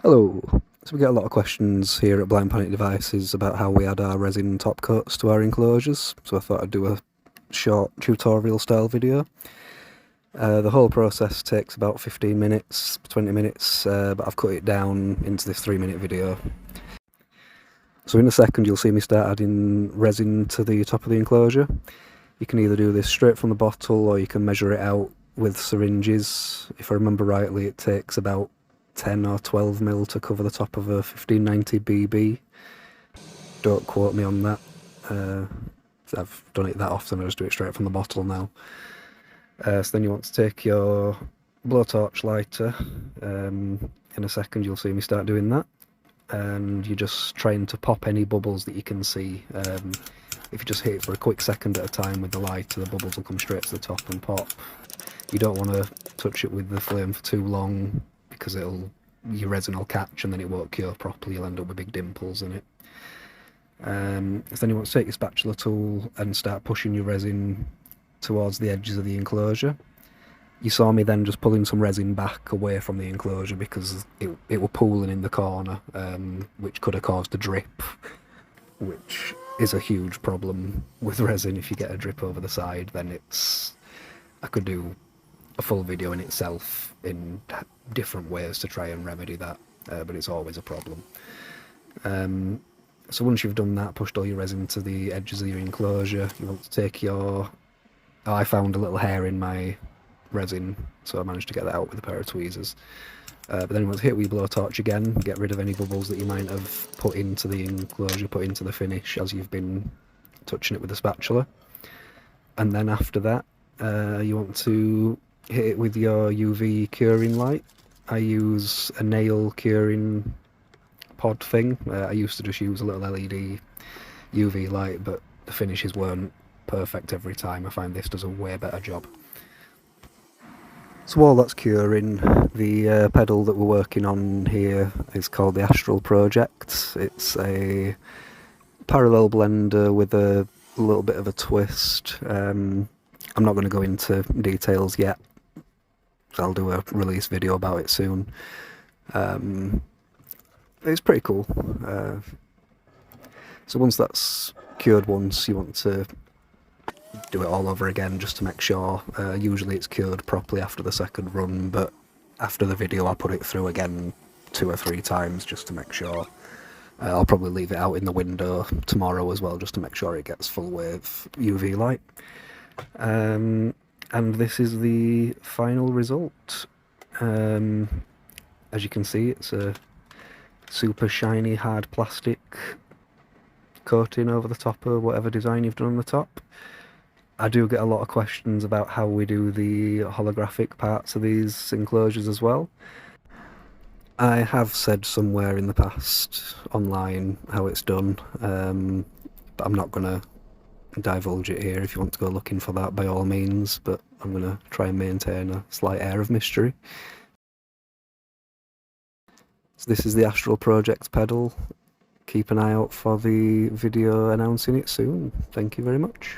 Hello. So we get a lot of questions here at Blind Panic Devices about how we add our resin top coats to our enclosures, so I thought I'd do a short tutorial style video. The whole process takes about 15 minutes, 20 minutes, but I've cut it down into this 3-minute video. So in a second you'll see me start adding resin to the top of the enclosure. You can either do this straight from the bottle or you can measure it out with syringes. If I remember rightly, it takes about 10 or 12 mil to cover the top of a 1590 BB. Don't quote me on that. I've done it that often, I just do it straight from the bottle now. So then you want to take your blowtorch lighter. In a second you'll see me start doing that. And you're just trying to pop any bubbles that you can see. If you just hit it for a quick second at a time with the lighter, the bubbles will come straight to the top and pop. You don't want to touch it with the flame for too long, because your resin will catch and then it won't cure properly. You'll end up with big dimples in it. So then you want to take your spatula tool and start pushing your resin towards the edges of the enclosure. You saw me then just pulling some resin back away from the enclosure because it were pooling in the corner, which could have caused a drip, which is a huge problem with resin. If you get a drip over the side, then I could do a full video in itself in different ways to try and remedy that, but it's always a problem. So once you've done that, pushed all your resin to the edges of your enclosure, you want to take I found a little hair in my resin, so I managed to get that out with a pair of tweezers. But then you want to hit with your blowtorch again, get rid of any bubbles that you might have put into the enclosure, put into the finish as you've been touching it with the spatula. And then after that, you want to hit it with your UV curing light. I use a nail curing pod thing. I used to just use a little LED UV light, but the finishes weren't perfect every time. I find this does a way better job. So while that's curing, the pedal that we're working on here is called the Astral Project. It's a parallel blender with a little bit of a twist. I'm not going to go into details yet. I'll do a release video about it soon. It's pretty cool. So once that's cured once, you want to do it all over again just to make sure. Usually it's cured properly after the second run, but after the video I put it through again 2 or 3 times just to make sure. I'll probably leave it out in the window tomorrow as well just to make sure it gets full wave UV light. And this is the final result. As you can see, it's a super shiny hard plastic coating over the top of whatever design you've done on the top. I do get a lot of questions about how we do the holographic parts of these enclosures as well. I have said somewhere in the past online how it's done, but I'm not going to divulge it here. If you want to go looking for that, by all means, but I'm going to try and maintain a slight air of mystery. So this is the Astral Project pedal. Keep an eye out for the video announcing it soon. Thank you very much.